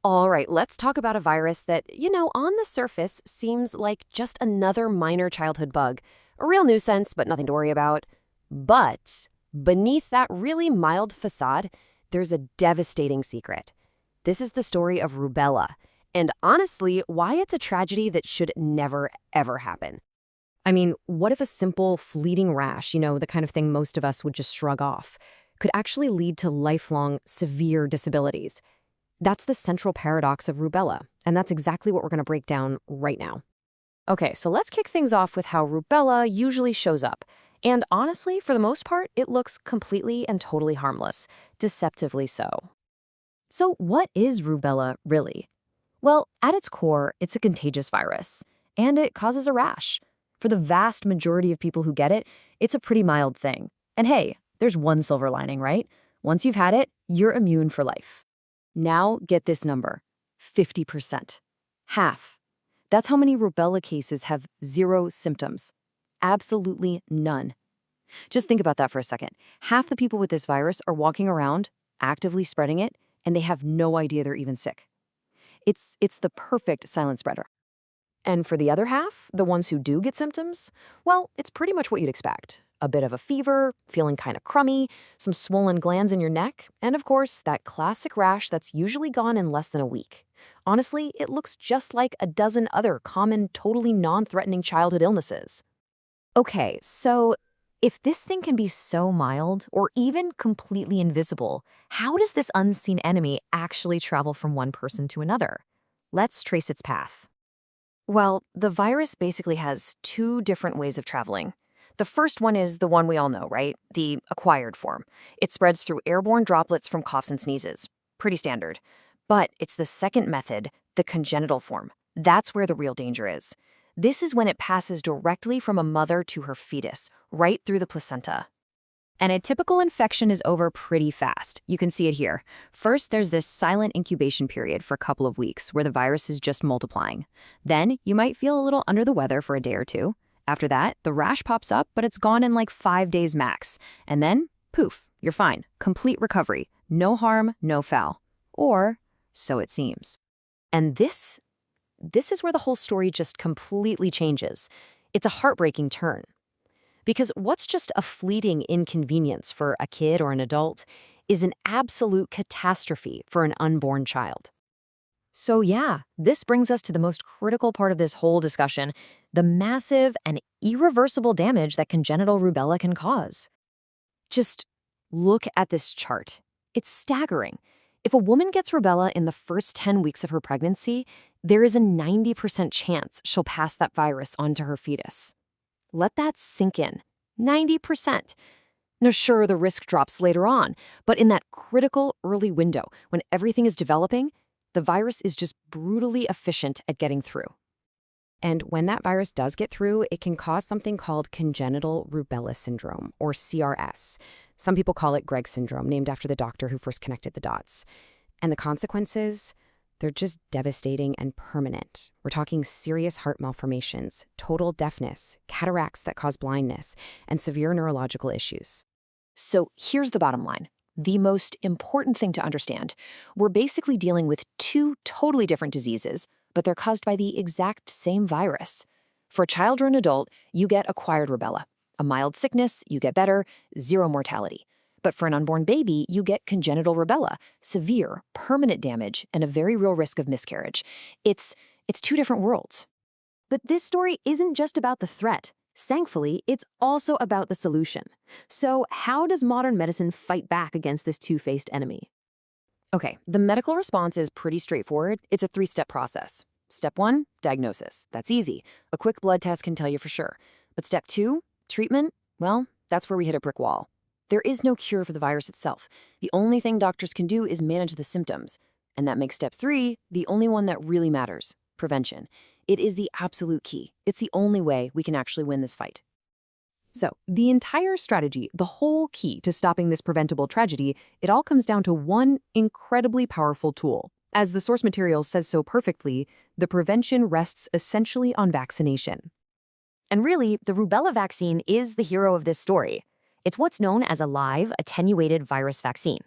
All right, let's talk about a virus that, on the surface seems like just another minor childhood bug. A real nuisance, but nothing to worry about. But beneath that really mild facade, there's a devastating secret. This is the story of rubella, and honestly, why it's a tragedy that should never, ever happen. I mean, what if a simple, fleeting rash, the kind of thing most of us would just shrug off, could actually lead to lifelong, severe disabilities? That's the central paradox of rubella, and that's exactly what we're going to break down right now. Okay, so let's kick things off with how rubella usually shows up. And honestly, for the most part, it looks completely and totally harmless, deceptively so. So what is rubella really? Well, at its core, it's a contagious virus, and it causes a rash. For the vast majority of people who get it, it's a pretty mild thing. And hey, there's one silver lining, right? Once you've had it, you're immune for life. Now get this number, 50%. Half. That's how many rubella cases have zero symptoms. Absolutely none. Just think about that for a second. Half the people with this virus are walking around, actively spreading it, and they have no idea they're even sick. It's the perfect silent spreader. And for the other half, the ones who do get symptoms, well, it's pretty much what you'd expect. A bit of a fever, feeling kind of crummy, some swollen glands in your neck, and of course, that classic rash that's usually gone in less than a week. Honestly, it looks just like a dozen other common, totally non-threatening childhood illnesses. Okay, so if this thing can be so mild or even completely invisible, how does this unseen enemy actually travel from one person to another? Let's trace its path. Well, the virus basically has two different ways of traveling. The first one is the one we all know, right? The acquired form. It spreads through airborne droplets from coughs and sneezes. Pretty standard. But it's the second method, the congenital form. That's where the real danger is. This is when it passes directly from a mother to her fetus, right through the placenta. And a typical infection is over pretty fast. You can see it here. First, there's this silent incubation period for a couple of weeks where the virus is just multiplying. Then, you might feel a little under the weather for a day or two. After that, the rash pops up, but it's gone in like 5 days max. And then, poof, you're fine. Complete recovery. No harm, no foul. Or, so it seems. And this is where the whole story just completely changes. It's a heartbreaking turn. Because what's just a fleeting inconvenience for a kid or an adult is an absolute catastrophe for an unborn child. So yeah, this brings us to the most critical part of this whole discussion, the massive and irreversible damage that congenital rubella can cause. Just look at this chart. It's staggering. If a woman gets rubella in the first 10 weeks of her pregnancy, there is a 90% chance she'll pass that virus on to her fetus. Let that sink in. 90%. Now, sure, the risk drops later on, but in that critical early window, when everything is developing, the virus is just brutally efficient at getting through. And when that virus does get through, it can cause something called congenital rubella syndrome, or CRS. Some people call it Gregg syndrome, named after the doctor who first connected the dots. And the consequences? They're just devastating and permanent. We're talking serious heart malformations, total deafness, cataracts that cause blindness, and severe neurological issues. So here's the bottom line. The most important thing to understand, we're basically dealing with two totally different diseases, but they're caused by the exact same virus. For a child or an adult, you get acquired rubella. A mild sickness, you get better, zero mortality. But for an unborn baby, you get congenital rubella, severe, permanent damage, and a very real risk of miscarriage. It's two different worlds. But this story isn't just about the threat. Thankfully, it's also about the solution. So how does modern medicine fight back against this two-faced enemy? Okay, the medical response is pretty straightforward. It's a 3-step process. Step 1, diagnosis. That's easy. A quick blood test can tell you for sure. But step 2, treatment, well, that's where we hit a brick wall. There is no cure for the virus itself. The only thing doctors can do is manage the symptoms. And that makes step 3 the only one that really matters, prevention. It is the absolute key. It's the only way we can actually win this fight. So, the entire strategy, the whole key to stopping this preventable tragedy, it all comes down to one incredibly powerful tool. As the source material says so perfectly, the prevention rests essentially on vaccination. And really, the rubella vaccine is the hero of this story. It's what's known as a live, attenuated virus vaccine.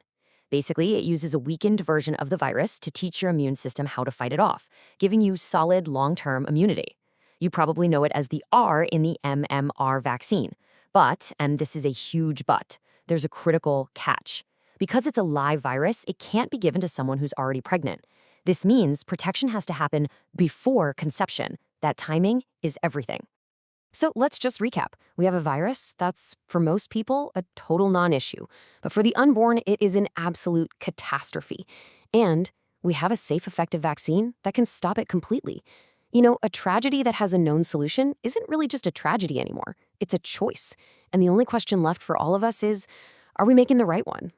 Basically, it uses a weakened version of the virus to teach your immune system how to fight it off, giving you solid long-term immunity. You probably know it as the R in the MMR vaccine. But, and this is a huge but, there's a critical catch. Because it's a live virus, it can't be given to someone who's already pregnant. This means protection has to happen before conception. That timing is everything. So let's just recap. We have a virus that's, for most people, a total non-issue. But for the unborn, it is an absolute catastrophe. And we have a safe, effective vaccine that can stop it completely. You know, a tragedy that has a known solution isn't really just a tragedy anymore. It's a choice. And the only question left for all of us is, are we making the right one?